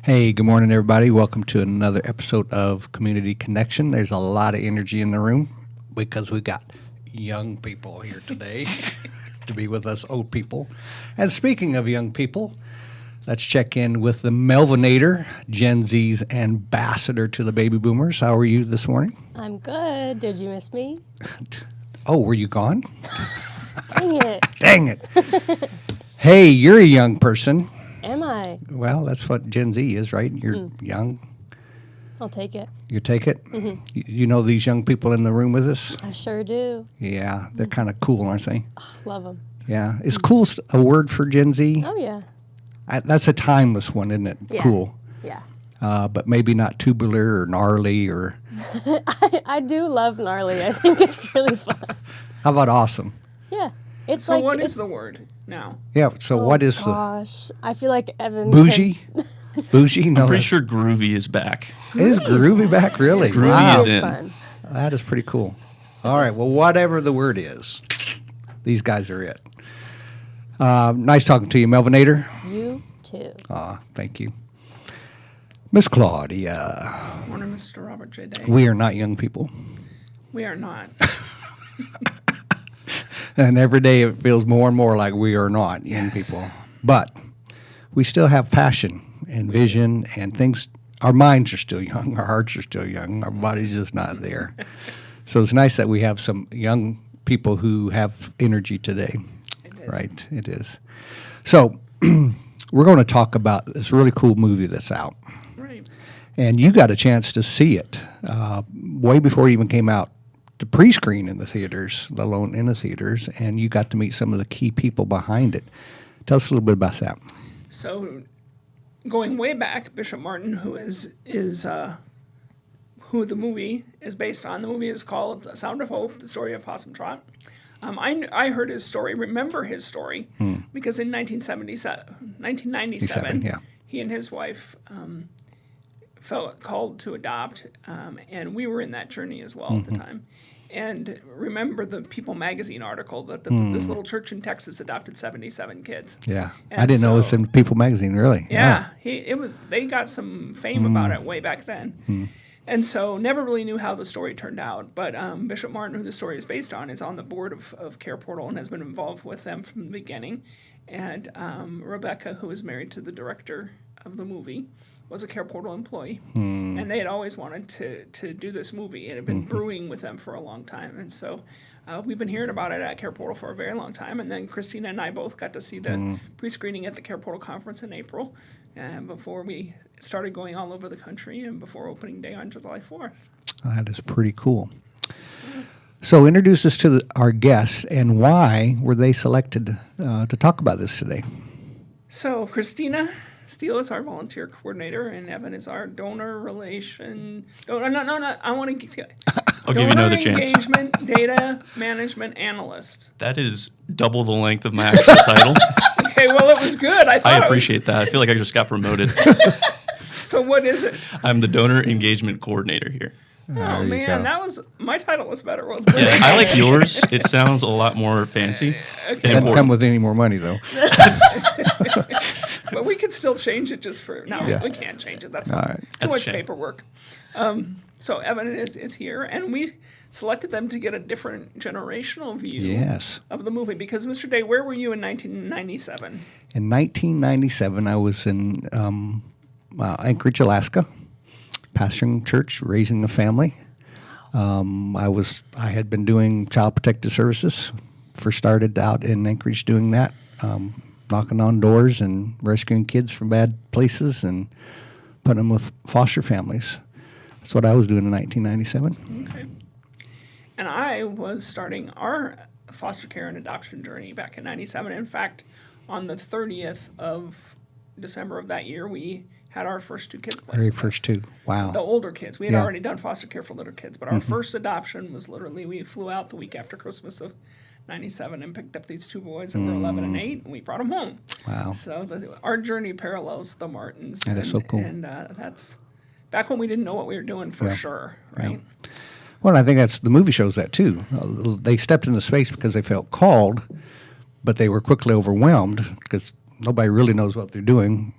Hey, good morning, everybody. Welcome to another episode of Community Connection. There's a lot of energy in the room because we got young people here today to be with us old people. And speaking of young people, let's check in with the Melvinator, Gen Z's ambassador to the baby boomers. How are you this morning? I'm good. Did you miss me? Oh, were you gone? Dang it. Dang it. Hey, you're a young person. Am I? Well, that's what Gen Z is, right? You're young. I'll take it. You take it? Mm-hmm. You know these young people in the room with us? I sure do. Yeah, they're kind of cool, aren't they? Oh, love them. Yeah. Is cool a word for Gen Z? Oh, yeah. That's a timeless one, isn't it? Yeah. Cool. Yeah. But maybe not tubular or gnarly or... I do love gnarly. I think it's really fun. How about awesome? Yeah. It's So like, what is the word now? Yeah, so what is gosh. I feel like Evan... bougie? Bougie? No. I'm pretty sure groovy is back. Is groovy back, really? Groovy Wow. is in. Fun. That is pretty cool. All right, well, whatever the word is, these guys are it. Nice talking to you, Melvinator. You too. Thank you. Miss Claudia, Morning, Mr. Robert J. Day. we are not young people. We are not. And every day it feels more and more like we are not young people. But we still have passion and vision and things. Our minds are still young. Our hearts are still young. Our body's just not there. So it's nice that we have some young people who have energy today. It is. Right, it is. So we're going to talk about this really cool movie that's out. Right. And you got a chance to see it way before it even came out to pre-screen in the theaters, let alone in the theaters, and you got to meet some of the key people behind it. Tell us a little bit about that. So, going way back, Bishop Martin, who is who the movie is based on. The movie is called Sound of Hope: The Story of Possum Trot. I heard his story, remember his story, because in 1997, yeah. he and his wife felt called to adopt, and we were in that journey as well at the time. And remember the People magazine article that this little church in Texas adopted 77 kids. Yeah, And I didn't know it was so- in People magazine, really. Yeah, they got some fame about it way back then. And so never really knew how the story turned out. But Bishop Martin, who the story is based on, is on the board of Care Portal and has been involved with them from the beginning. And Rebecca, who is married to the director of the movie, was a Care Portal employee. And they had always wanted to do this movie. It had been brewing with them for a long time. And so we've been hearing about it at Care Portal for a very long time. And then Christina and I both got to see the pre-screening at the Care Portal conference in April before we started going all over the country and before opening day on July 4th. That is pretty cool. So introduce us to our guests, and why were they selected to talk about this today? So Christina Steele is our volunteer coordinator, and Evan is our donor relation. No. I want to. I'll give you another chance. Engagement data management analyst. That is double the length of my actual title. Okay, well it was good. I appreciate that. I feel like I just got promoted. So what is it? I'm the donor engagement coordinator here. Oh you man, go. my title was better, wasn't it? Yeah, I like yours. It sounds a lot more fancy. and Doesn't come important. with any more money, though. But we could still change it just for now. Yeah. We can't change it. That's All right. too That's a much shame. paperwork. So Evan is here, and we selected them to get a different generational view Yes. of the movie. Because Mr. Day, where were you in 1997? In 1997, I was in Anchorage, Alaska, pastoring church, raising a family. I had been doing child protective services. First started out in Anchorage doing that, knocking on doors and rescuing kids from bad places and putting them with foster families. That's what I was doing in 1997. Okay. And I was starting our foster care and adoption journey back in 97. In fact, on the 30th of December of that year, we had our first two kids placed. Very with us. first two. Wow. The older kids. We had Yeah. already done foster care for little kids, but our first adoption was literally, we flew out the week after Christmas of 97 and picked up these two boys that were 11 and 8, and we brought them home. Wow. So our journey parallels the Martins. That is so cool. And that's back when we didn't know what we were doing for sure, right? Well, I think that's the movie shows that too. They stepped into space because they felt called, but they were quickly overwhelmed because nobody really knows what they're doing.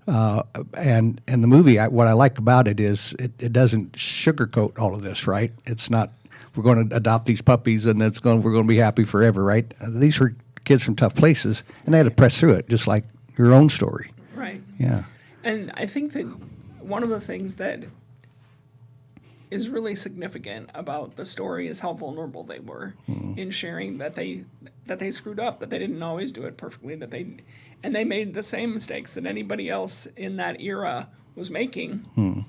And the movie, what I like about it is it doesn't sugarcoat all of this, right? It's not we're going to adopt these puppies and we're going to be happy forever, right? These were kids from tough places, and they had to press through it, just like your own story. Right. Yeah. And I think that one of the things that is really significant about the story is how vulnerable they were in sharing that they screwed up, that they didn't always do it perfectly, that they made the same mistakes that anybody else in that era was making.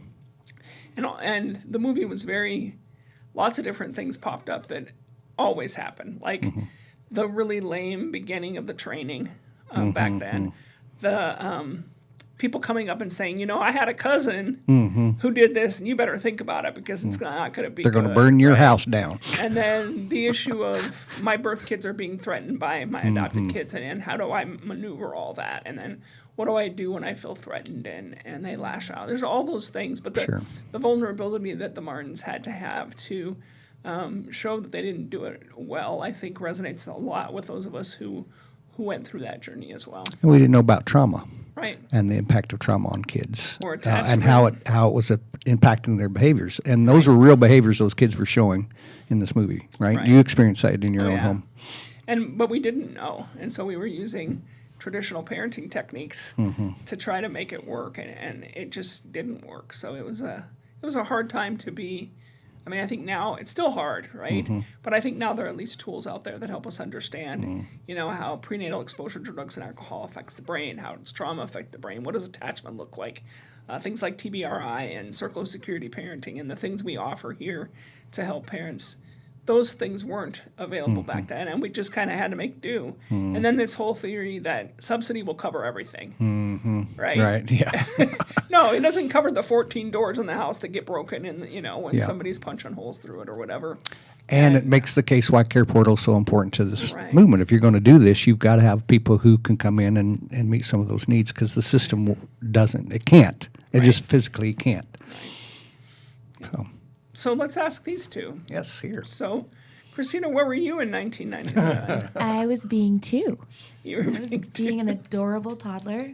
And the movie was lots of different things popped up that always happen, like the really lame beginning of the training back then, the people coming up and saying, I had a cousin who did this, and you better think about it because it's not going to be They're going to good, burn your right? house down. And then the issue of my birth kids are being threatened by my adopted kids, and how do I maneuver all that? And then what do I do when I feel threatened and they lash out? There's all those things, but the vulnerability that the Martins had to have to show that they didn't do it well, I think resonates a lot with those of us who went through that journey as well. And we didn't know about trauma. Right. And the impact of trauma on kids, Or and how it was impacting their behaviors. And those were real behaviors those kids were showing in this movie, right? You experienced that in your own home. But we didn't know, and so we were using traditional parenting techniques to try to make it work, and it just didn't work. So it was a hard time to be. I mean, I think now it's still hard, right? But I think now there are at least tools out there that help us understand, how prenatal exposure to drugs and alcohol affects the brain, how does trauma affect the brain, what does attachment look like, things like TBRI and circle of security parenting and the things we offer here to help parents. Those things weren't available back then, and we just kind of had to make do. And then this whole theory that subsidy will cover everything, right? Right, yeah. No, it doesn't cover the 14 doors in the house that get broken and, when somebody's punching holes through it or whatever. And it makes the case why Care Portal is so important to this movement. If you're going to do this, you've got to have people who can come in and meet some of those needs, because the system doesn't. It can't. It just physically can't. So let's ask these two. Yes, here. So, Christina, where were you in 1997? I was being 2. You were Being an adorable toddler,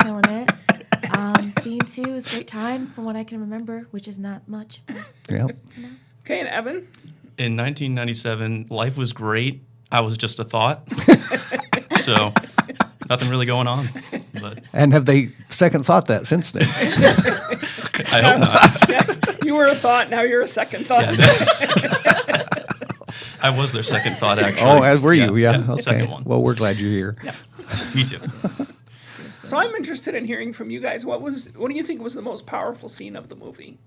killing it. Being 2 was a great time from what I can remember, which is not much. Yep. Okay, and Evan? In 1997, life was great. I was just a thought. So nothing really going on. But And have they second thought that since then? I hope not. You were a thought, now you're a second thought. Yeah, I was their second thought, actually. Oh, as were you? Yeah. Okay. Second one. Well, we're glad you're here. Yeah. Me too. So I'm interested in hearing from you guys. What do you think was the most powerful scene of the movie?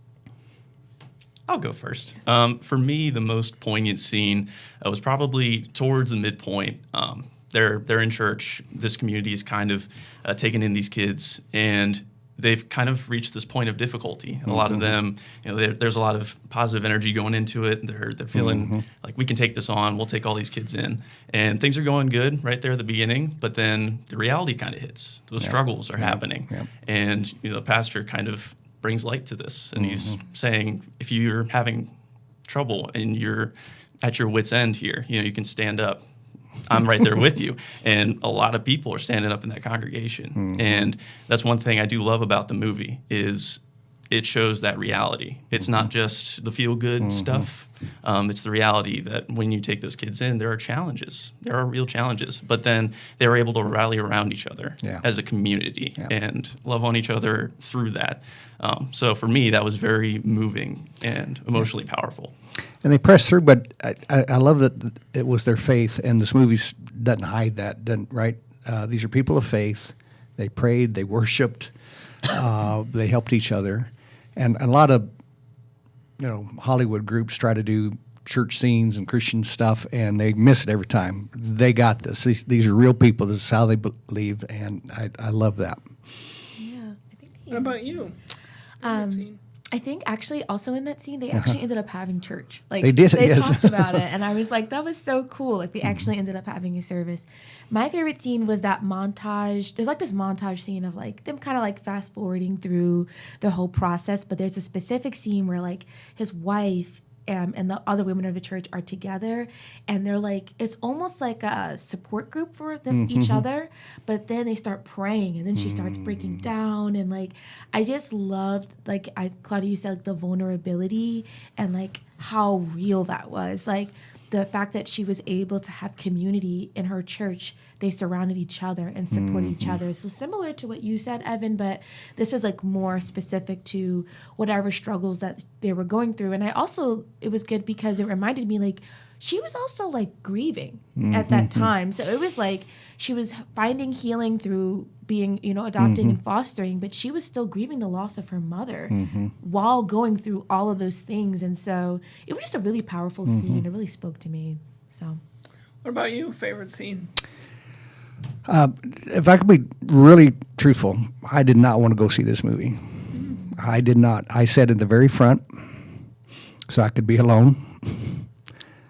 I'll go first. For me, the most poignant scene was probably towards the midpoint. They're in church. This community is kind of taking in these kids, and they've kind of reached this point of difficulty. A lot of them, there's a lot of positive energy going into it. They're feeling like we can take this on. We'll take all these kids in, and things are going good right there at the beginning. But then the reality kind of hits. Those struggles are happening, and the pastor kind of brings light to this, and he's saying, if you're having trouble and you're at your wit's end here, you can stand up. I'm right there with you. And a lot of people are standing up in that congregation. And that's one thing I do love about the movie is it shows that reality. It's not just the feel-good stuff. It's the reality that when you take those kids in, there are challenges. There are real challenges. But then they were able to rally around each other as a community and love on each other through that. So for me, that was very moving and emotionally powerful. And they pressed through, but I love that it was their faith, and this movie doesn't hide that, right? These are people of faith. They prayed, they worshiped, they helped each other. And a lot of, Hollywood groups try to do church scenes and Christian stuff, and they miss it every time. They got this. These are real people. This is how they believe, and I love that. Yeah, I think What about you? I think actually also in that scene, they actually ended up having church. Like They did, They yes. talked about it, and I was like, that was so cool. Like they actually ended up having a service. My favorite scene was that montage. There's like this montage scene of like them kind of like fast forwarding through the whole process, but there's a specific scene where like his wife and the other women of the church are together, and they're like, it's almost like a support group for them, each other, but then they start praying, and then she starts breaking down, and like, I just loved, like, Claudia, you said, like, the vulnerability, and like, how real that was. Like, the fact that she was able to have community in her church, they surrounded each other and supported each other. So similar to what you said, Evan, but this was like more specific to whatever struggles that they were going through. And it was good because it reminded me, like, she was also like grieving at that time. So it was like she was finding healing through being, adopting and fostering, but she was still grieving the loss of her mother while going through all of those things. And so it was just a really powerful scene. It really spoke to me. So, What about you? Favorite scene? If I could be really truthful, I did not want to go see this movie. I did not. I sat in the very front so I could be alone.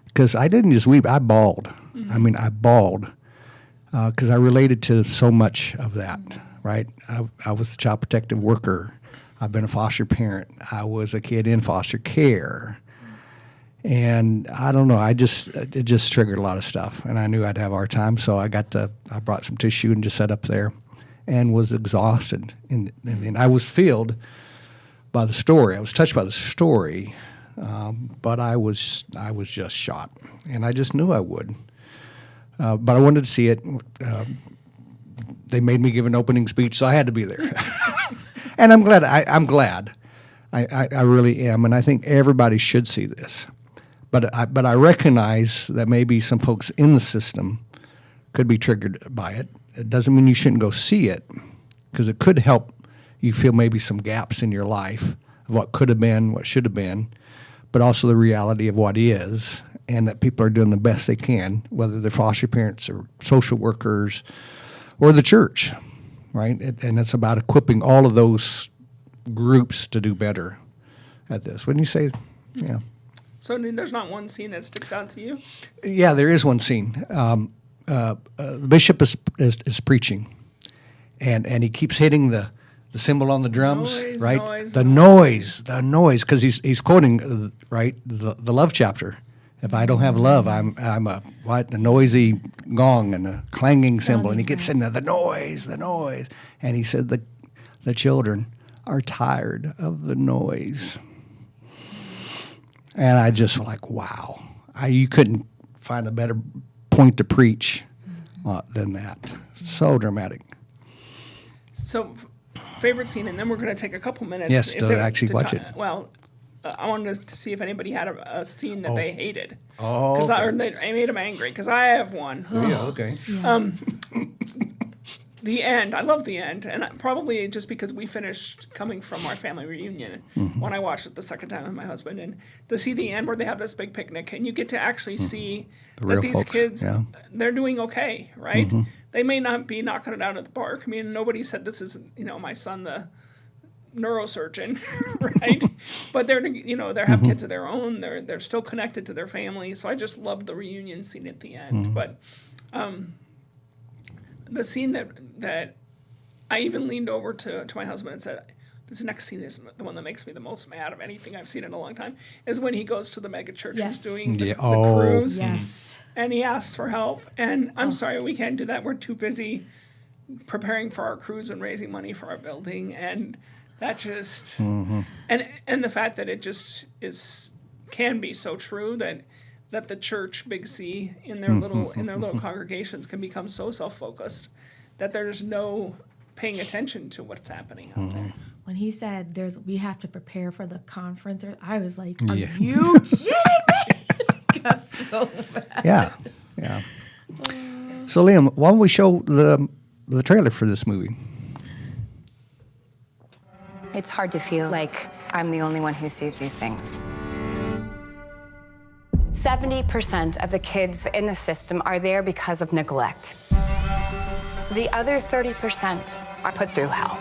Because I didn't just weep, I bawled. I mean, I bawled because I related to so much of that, right? I was the child protective worker. I've been a foster parent. I was a kid in foster care. And I don't know, it just triggered a lot of stuff. And I knew I'd have our time, so I brought some tissue and just sat up there and was exhausted. And I was filled by the story. I was touched by the story. But I was just shot, and I just knew I would. But I wanted to see it. They made me give an opening speech, so I had to be there. And I'm glad. I'm glad. I really am, and I think everybody should see this. But I recognize that maybe some folks in the system could be triggered by it. It doesn't mean you shouldn't go see it, because it could help you feel maybe some gaps in your life of what could have been, what should have been, but also the reality of what is, and that people are doing the best they can, whether they're foster parents or social workers or the church, right? And it's about equipping all of those groups to do better at this. Wouldn't you say? Yeah. So there's not one scene that sticks out to you? Yeah, there is one scene. The bishop is preaching, and he keeps hitting the cymbal on the drums, right? The noise, because he's quoting right the love chapter. If I don't have love, I'm a noisy gong and a clanging cymbal, and he gets in there, the noise, and he said the children are tired of the noise, and I just like, wow, you couldn't find a better point to preach than that. So dramatic. So. Favorite scene, and then we're going to take a couple minutes. Yes, to actually watch it. Well, I wanted to see if anybody had a scene that they hated. Oh, because okay. I made them angry, because I have one. Yeah, okay. The end. I love the end, and probably just because we finished coming from our family reunion when I watched it the second time with my husband, and to see the end where they have this big picnic, and you get to actually see that these folks, kids, yeah. They're doing okay, right? They may not be knocking it out of the park. I mean, nobody said this is, my son, the neurosurgeon, right? But they have kids of their own. They're still connected to their family. So I just love the reunion scene at the end. But the scene that I even leaned over to my husband and said, this next scene is the one that makes me the most mad of anything I've seen in a long time, is when he goes to the mega church who's doing the cruise. Yes. And he asks for help. And I'm sorry, we can't do that. We're too busy preparing for our cruise and raising money for our building. And that just, and the fact that it just can be so true that the church, Big C, in their little congregations can become so self-focused that there's no paying attention to what's happening out there. When he said we have to prepare for the conference, I was like, are you kidding me? Got so bad. Yeah. So Liam, why don't we show the trailer for this movie? It's hard to feel like I'm the only one who sees these things. 70% of the kids in the system are there because of neglect. The other 30% are put through hell.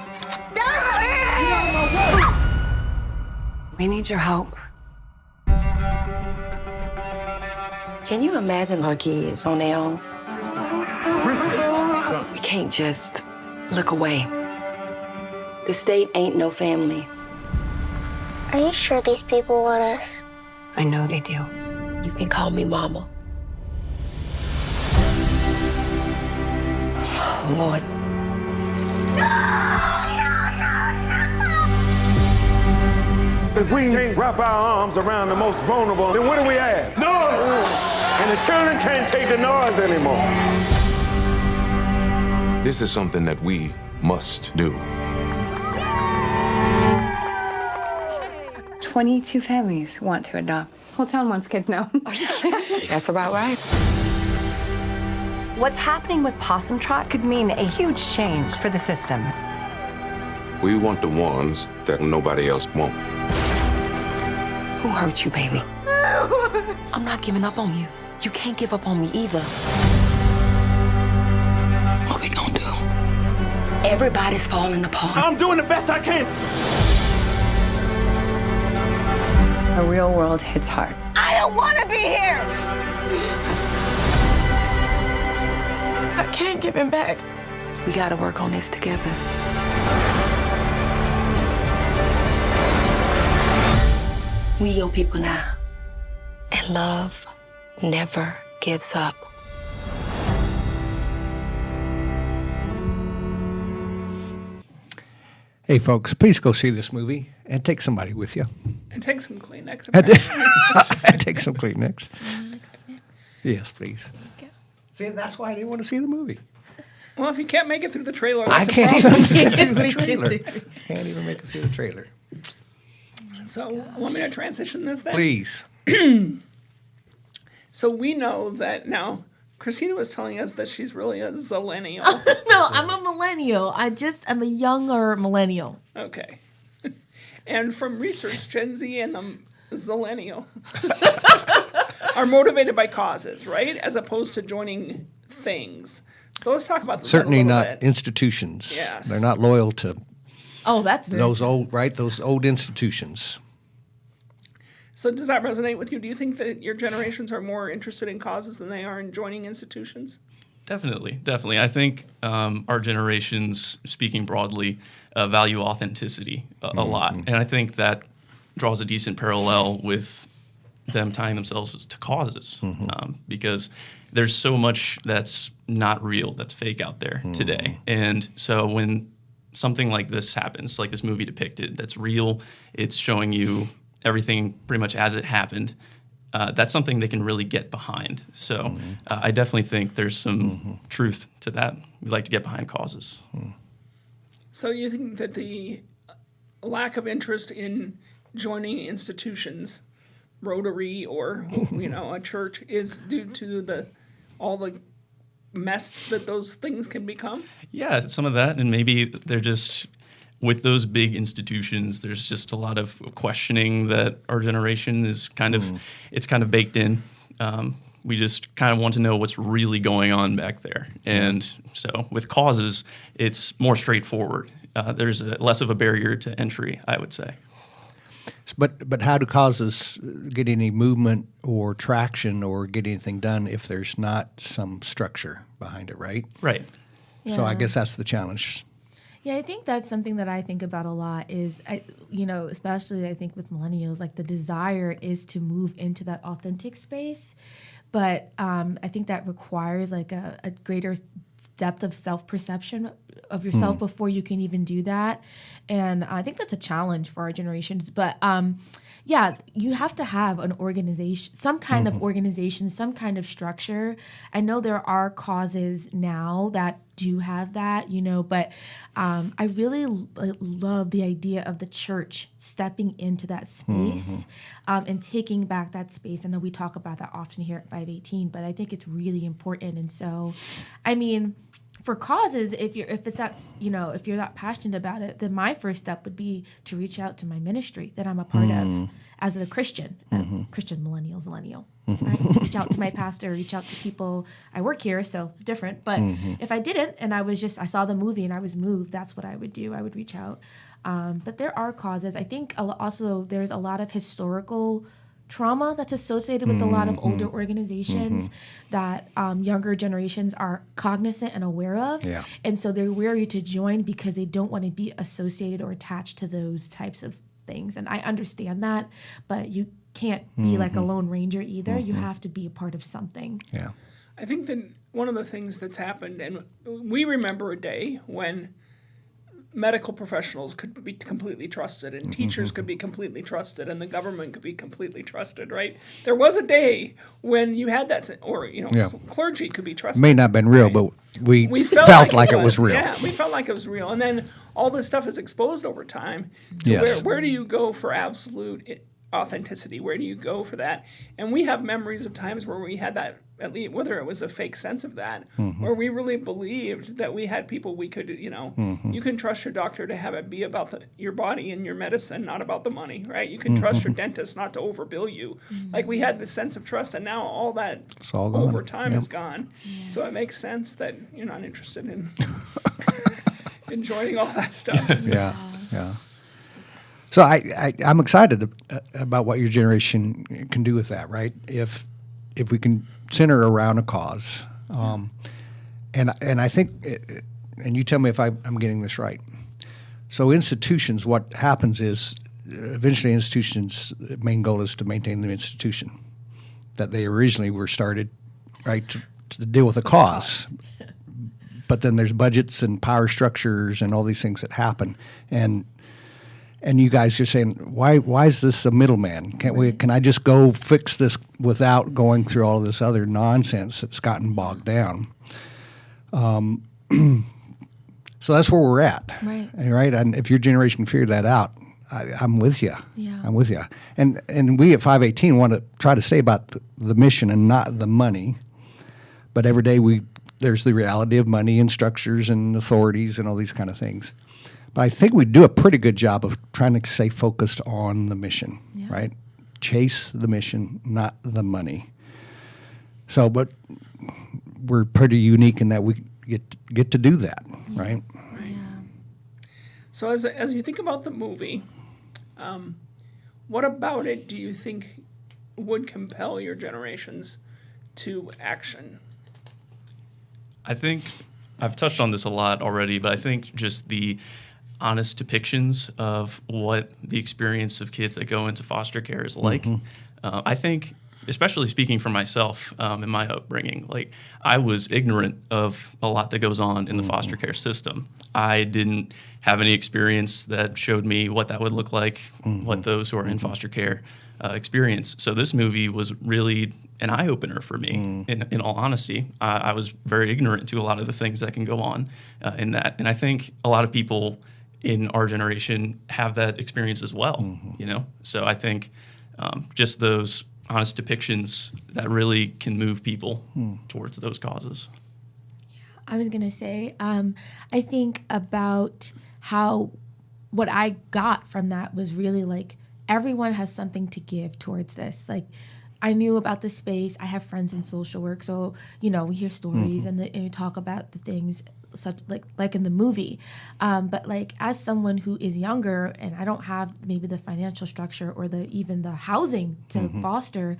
We need your help. Can you imagine our kids on their own? We can't just look away. The state ain't no family. Are you sure these people want us? I know they do. You can call me Mama. Oh, Lord. If we can't wrap our arms around the most vulnerable, then what do we have? Noise! And the children can't take the noise anymore. This is something that we must do. 22 families want to adopt. Whole town wants kids now. That's about right. What's happening with Possum Trot could mean a huge change for the system. We want the ones that nobody else won't. Who hurt you, baby? I'm not giving up on you. You can't give up on me either. What we gonna do? Everybody's falling apart. I'm doing the best I can. The real world hits hard. I don't want to be here. I can't give him back. We gotta work on this together. We your people now. And love never gives up. Hey, folks, please go see this movie and take somebody with you. And take some Kleenex. And take some Kleenex. Yes, please. See, that's why I didn't want to see the movie. Well, if you can't make it through the trailer, I that's a can't problem. even make it through the trailer. Can't even make it through the trailer. So, want me to transition this then? Please. So we know that now. Christina was telling us that she's really a zillennial. No, I'm a millennial. I'm a younger millennial. Okay. And from research, Gen Z and the zillennial are motivated by causes, right? As opposed to joining things. So let's talk about this Certainly a little not bit. institutions. Yes. They're not loyal to Oh, that's very those old, right? Those old institutions. So does that resonate with you? Do you think that your generations are more interested in causes than they are in joining institutions? Definitely. I think our generations, speaking broadly, value authenticity a lot. And I think that draws a decent parallel with them tying themselves to causes because there's so much that's not real, that's fake out there today. And so when something like this happens, like this movie depicted, that's real, it's showing you everything pretty much as it happened, that's something they can really get behind. So I definitely think there's some truth to that. We like to get behind causes. So you think that the lack of interest in joining institutions, Rotary or a church, is due to all the mess that those things can become? Yeah, some of that, and maybe they're just with those big institutions. There's just a lot of questioning that our generation is kind of baked in. We just kind of want to know what's really going on back there, and so with causes, it's more straightforward. There's less of a barrier to entry, I would say. But how do causes get any movement or traction or get anything done if there's not some structure behind it, right? Right. So I Yeah. guess that's the challenge. Yeah, I think that's something that I think about a lot is, especially I think with millennials, like the desire is to move into that authentic space. But I think that requires like a greater depth of self-perception of yourself before you can even do that. And I think that's a challenge for our generations. But yeah, you have to have an organization, some kind of organization, some kind of structure. I know there are causes now that do have that, but I really love the idea of the church stepping into that space and taking back that space. I know we talk about that often here at 518, but I think it's really important. And so, I mean, for causes, if you're that passionate about it, then my first step would be to reach out to my ministry that I'm a part of as a Christian, Christian millennial. Right? Reach out to my pastor, reach out to people. I work here, so it's different. But if I didn't, and I saw the movie and I was moved, that's what I would do. I would reach out. But there are causes. I think also there's a lot of historical trauma that's associated with a lot of older organizations that younger generations are cognizant and aware of. Yeah. And so they're wary to join because they don't want to be associated or attached to those types of things. And I understand that, but can't be like a lone ranger either. You have to be a part of something. Yeah. I think that one of the things that's happened, and we remember a day when medical professionals could be completely trusted and teachers could be completely trusted and the government could be completely trusted, right? There was a day when you had that, or, clergy could be trusted. May not have been real, right? but we felt like it was real. Yeah, we felt like it was real. And then all this stuff is exposed over time to Yes. where do you go for absolute authenticity? Where do you go for that? And we have memories of times where we had that, at least whether it was a fake sense of that, where we really believed that we had people we could, you can trust your doctor to have it be about your body and your medicine, not about the money, right? You can trust your dentist not to overbill you. Like we had this sense of trust, and now all that It's all gone. over time Yep. is gone. So it makes sense that you're not interested in enjoying all that stuff. Yeah. So I'm excited about what your generation can do with that, right? If we can center around a cause, and I think, and you tell me if I'm getting this right. So institutions, what happens is eventually institutions' main goal is to maintain the institution that they originally were started, right, to deal with a cause. But then there's budgets and power structures and all these things that happen, and you guys are saying, why is this a middleman? Can I just go fix this without going through all of this other nonsense that's gotten bogged down? So that's where we're at, right? And if your generation figured that out, I'm with you. Yeah. I'm with you. And we at 518 want to try to say about the mission and not the money, but every day there's the reality of money and structures and authorities and all these kind of things. But I think we do a pretty good job of trying to stay focused on the mission, right? Chase the mission, not the money. So, but we're pretty unique in that we get to do that, right? Right. So as you think about the movie, what about it do you think would compel your generations to action? I think I've touched on this a lot already, but I think just the honest depictions of what the experience of kids that go into foster care is like. I think, especially speaking for myself in my upbringing, like I was ignorant of a lot that goes on in the foster care system. I didn't have any experience that showed me what that would look like, what those who are in foster care experience. So this movie was really an eye-opener for me, in all honesty. I was very ignorant to a lot of the things that can go on in that. And I think a lot of people in our generation have that experience as well, So I think just those honest depictions that really can move people towards those causes. I was going to say, I think about how what I got from that was really like everyone has something to give towards this. Like I knew about the space. I have friends in social work. So, we hear stories and we talk about the things such like in the movie. But like as someone who is younger and I don't have maybe the financial structure or even the housing to foster,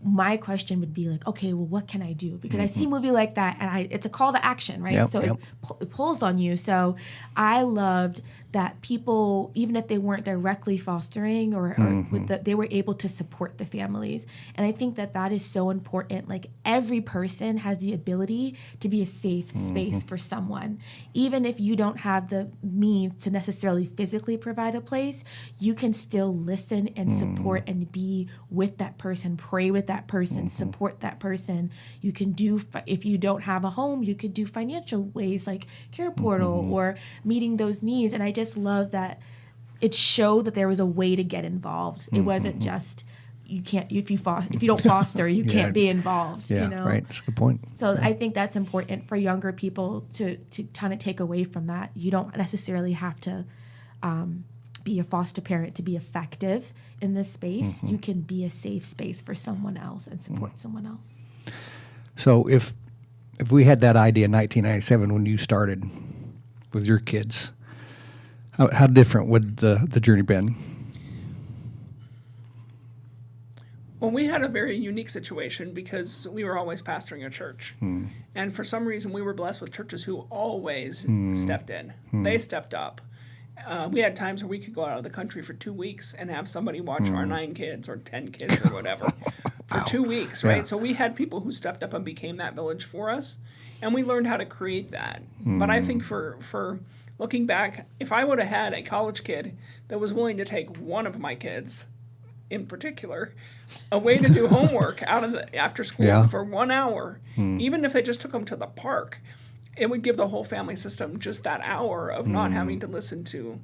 my question would be like, okay, well, what can I do? Because I see a movie like that and it's a call to action, right? It pulls on you. So I loved that people, even if they weren't directly fostering or they were able to support the families. And I think that is so important. Like every person has the ability to be a safe space for someone. Even if you don't have the means to necessarily physically provide a place, you can still listen and support and be with that person, pray with that person, support that person. You can do, if you don't have a home, you could do financial ways like Care Portal or meeting those needs. And I just love that it showed that there was a way to get involved. It wasn't just you can't if you don't foster, you can't be involved. Yeah, right. That's a good point. So I think that's important for younger people to kind of take away from that. You don't necessarily have to be a foster parent to be effective in this space. You can be a safe space for someone else and support someone else. So if we had that idea in 1997 when you started with your kids, how different would the journey been? Well, we had a very unique situation because we were always pastoring a church. And for some reason, we were blessed with churches who always stepped in. They stepped up. We had times where we could go out of the country for 2 weeks and have somebody watch our 9 kids or 10 kids or whatever for 2 weeks, right? Yeah. So we had people who stepped up and became that village for us, and we learned how to create that. But I think for looking back, if I would have had a college kid that was willing to take one of my kids in particular away to do homework out of the after school for 1 hour, even if they just took them to the park, it would give the whole family system just that hour of not having to listen to,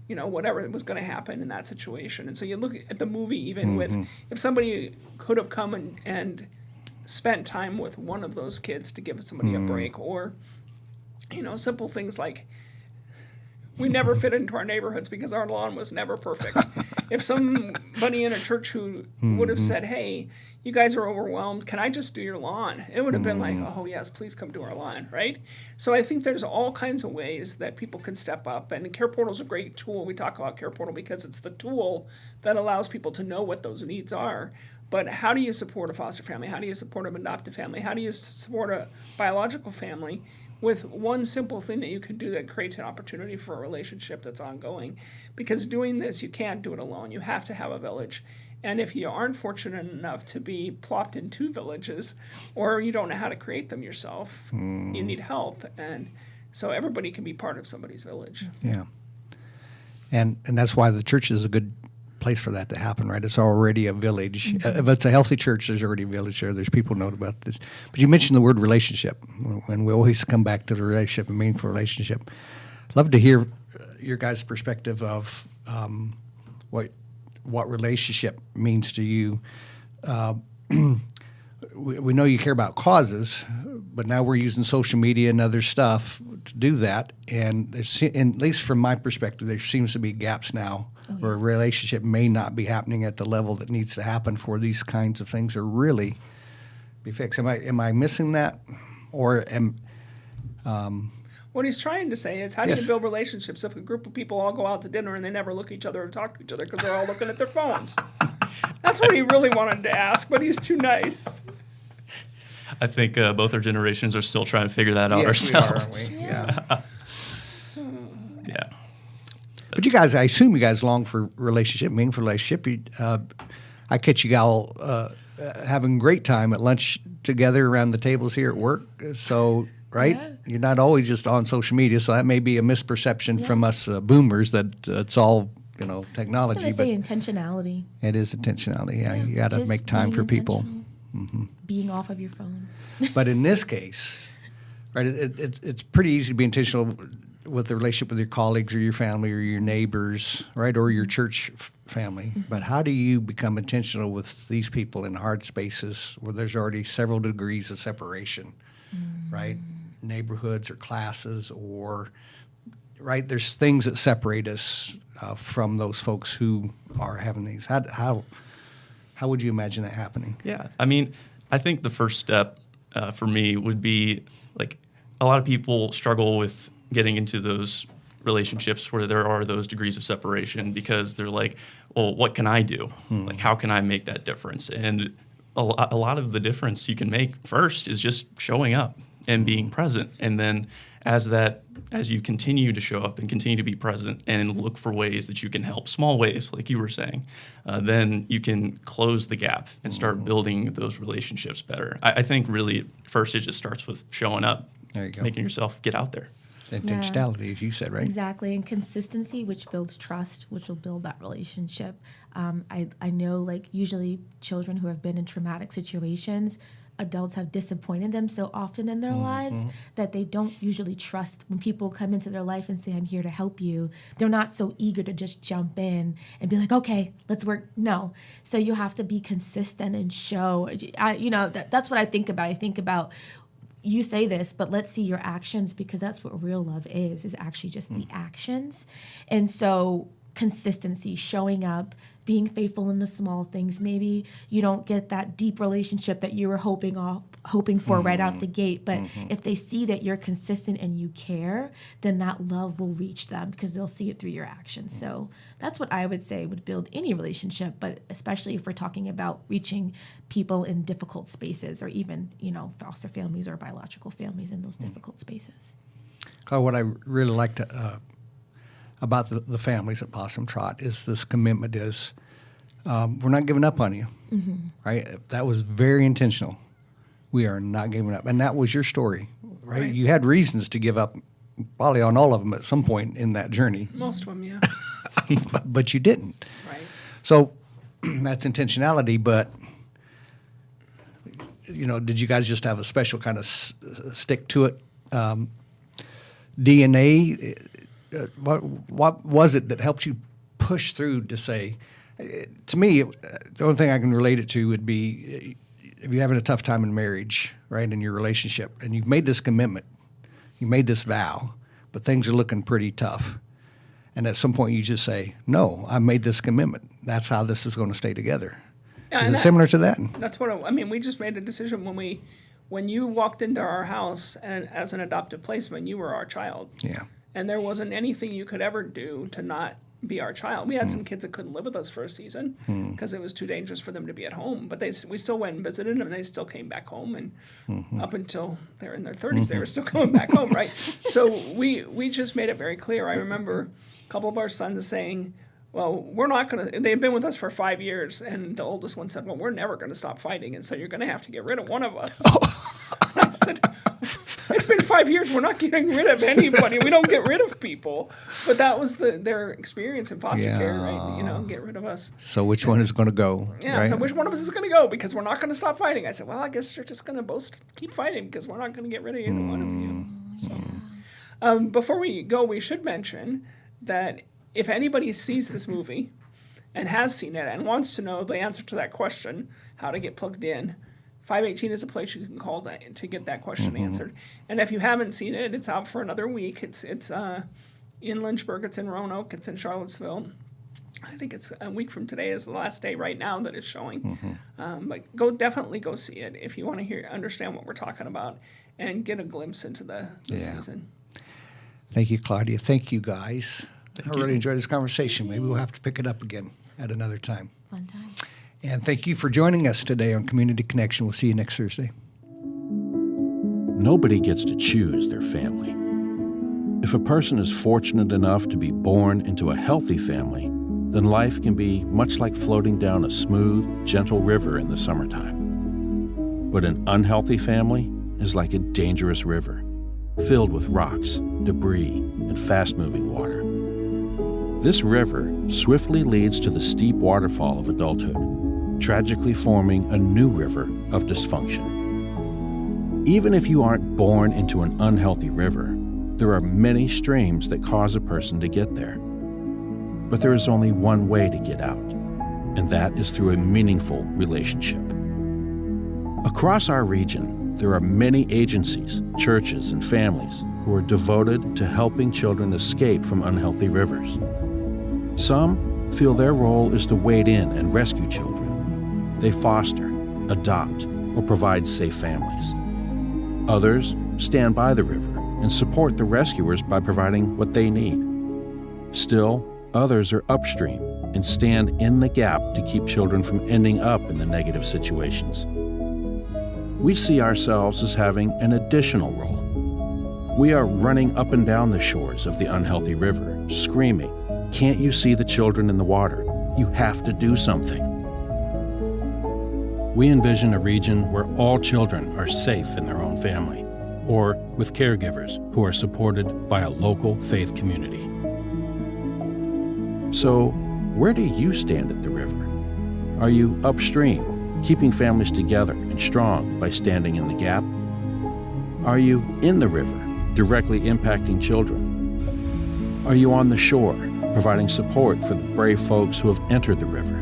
whatever was going to happen in that situation. And so you look at the movie even with, if somebody could have come and spent time with one of those kids to give somebody a break, or, simple things like, we never fit into our neighborhoods because our lawn was never perfect. If somebody in a church who would have said, hey, you guys are overwhelmed, can I just do your lawn? It would have been like, oh, yes, please come do our lawn, right? So I think there's all kinds of ways that people can step up. And Care Portal is a great tool. We talk about Care Portal because it's the tool that allows people to know what those needs are. But how do you support a foster family? How do you support an adoptive family? How do you support a biological family with one simple thing that you can do that creates an opportunity for a relationship that's ongoing? Because doing this, you can't do it alone. You have to have a village. And if you aren't fortunate enough to be plopped in 2 villages, or you don't know how to create them yourself, you need help. And so everybody can be part of somebody's village. Yeah. And that's why the church is a good place for that to happen, right? It's already a village. If it's a healthy church, there's already a village there. There's people who know about this. But you mentioned the word relationship, and we always come back to the relationship, a meaningful relationship. Love to hear your guys' perspective of what relationship means to you. We know you care about causes, but now we're using social media and other stuff to do that. And at least from my perspective, there seems to be gaps now where a relationship may not be happening at the level that needs to happen for these kinds of things to really be fixed. Am I missing that? Or What he's trying to say is, how do you build relationships if a group of people all go out to dinner and they never look at each other or talk to each other because they're all looking at their phones? That's what he really wanted to ask, but he's too nice. I think both our generations are still trying to figure that out yes, ourselves. we are, aren't we? Yeah. Yeah. But you guys, I assume you guys long for relationship, meaningful relationship. I catch you all having a great time at lunch together around the tables here at work. So, right? Yeah. You're not always just on social media, so that may be a misperception from us boomers that it's all, technology. I was going to say intentionality. It is intentionality. Yeah, you got to make time for people. Being off of your phone. But in this case, right, it's pretty easy to be intentional with the relationship with your colleagues or your family or your neighbors, right, or your church family. But how do you become intentional with these people in hard spaces where there's already several degrees of separation, right? Neighborhoods or classes or, right, there's things that separate us from those folks who are having these. How would you imagine that happening? Yeah, I mean, I think the first step for me would be, like, a lot of people struggle with getting into those relationships where there are those degrees of separation because they're like, well, what can I do? Like, how can I make that difference? And a lot of the difference you can make first is just showing up and being present. And then as you continue to show up and continue to be present and look for ways that you can help, small ways, like you were saying, then you can close the gap and start building those relationships better. I think really first it just starts with showing up, there you go. Making yourself get out there. Intentionality, as you said, right? Exactly, and consistency, which builds trust, which will build that relationship. I know, like, usually children who have been in traumatic situations, adults have disappointed them so often in their lives that they don't usually trust when people come into their life and say, I'm here to help you. They're not so eager to just jump in and be like, okay, let's work. No. So you have to be consistent and show. That's what I think about. I think about, you say this, but let's see your actions, because that's what real love is actually just the actions. And so consistency, showing up, being faithful in the small things. Maybe you don't get that deep relationship that you were hoping for right out the gate, but if they see that you're consistent and you care, then that love will reach them because they'll see it through your actions. So that's what I would say would build any relationship, but especially if we're talking about reaching people in difficult spaces, or even, foster families or biological families in those difficult spaces. What I really like to about the families at Possum Trot is this commitment is we're not giving up on you, right? That was very intentional. We are not giving up. And that was your story, right? You had reasons to give up, probably on all of them at some point in that journey. Most of them, yeah. But you didn't. Right. So that's intentionality, but, did you guys just have a special kind of stick to it? DNA, what was it that helped you push through to say, to me, the only thing I can relate it to would be if you're having a tough time in marriage, right, in your relationship, and you've made this commitment, you made this vow, but things are looking pretty tough. And at some point you just say, no, I made this commitment. That's how this is going to stay together. Yeah, is it similar to that? That's what we just made a decision when you walked into our house and as an adoptive placement, you were our child. Yeah. And there wasn't anything you could ever do to not be our child. We had some kids that couldn't live with us for a season because it was too dangerous for them to be at home. But we still went and visited them, and they still came back home. And up until they're in their 30s, they were still coming back home, right? So we just made it very clear. I remember a couple of our sons saying, well, we're not going to, they've been with us for 5 years, and the oldest one said, well, we're never going to stop fighting, and so you're going to have to get rid of one of us. I said, it's been 5 years, we're not getting rid of anybody. We don't get rid of people. But that was their experience in foster care, right? Get rid of us. So which one is going to go? Yeah, right? So which one of us is going to go? Because we're not going to stop fighting. I said, well, I guess you're just going to both keep fighting because we're not going to get rid of either one of you. So, before we go, we should mention that if anybody sees this movie and has seen it and wants to know the answer to that question, how to get plugged in, 518 is a place you can call to get that question answered. And if you haven't seen it, it's out for another week. It's in Lynchburg, it's in Roanoke, it's in Charlottesville. I think it's a week from today is the last day right now that it's showing. But definitely go see it if you want to understand what we're talking about and get a glimpse into the season. Thank you, Claudia. Thank you, guys. I really enjoyed this conversation. Maybe we'll have to pick it up again at another time. Fun time. And thank you for joining us today on Community Connection. We'll see you next Thursday. Nobody gets to choose their family. If a person is fortunate enough to be born into a healthy family, then life can be much like floating down a smooth, gentle river in the summertime. But an unhealthy family is like a dangerous river, filled with rocks, debris, and fast-moving water. This river swiftly leads to the steep waterfall of adulthood, tragically forming a new river of dysfunction. Even if you aren't born into an unhealthy river, there are many streams that cause a person to get there. But there is only one way to get out, and that is through a meaningful relationship. Across our region, there are many agencies, churches, and families who are devoted to helping children escape from unhealthy rivers. Some feel their role is to wade in and rescue children. They foster, adopt, or provide safe families. Others stand by the river and support the rescuers by providing what they need. Still, others are upstream and stand in the gap to keep children from ending up in the negative situations. We see ourselves as having an additional role. We are running up and down the shores of the unhealthy river, screaming, "Can't you see the children in the water? You have to do something." We envision a region where all children are safe in their own family, or with caregivers who are supported by a local faith community. So, where do you stand at the river? Are you upstream, keeping families together and strong by standing in the gap? Are you in the river, directly impacting children? Are you on the shore, providing support for the brave folks who have entered the river?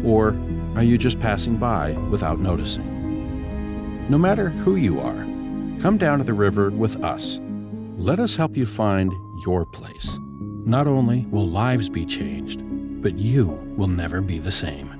Or are you just passing by without noticing? No matter who you are, come down to the river with us. Let us help you find your place. Not only will lives be changed, but you will never be the same.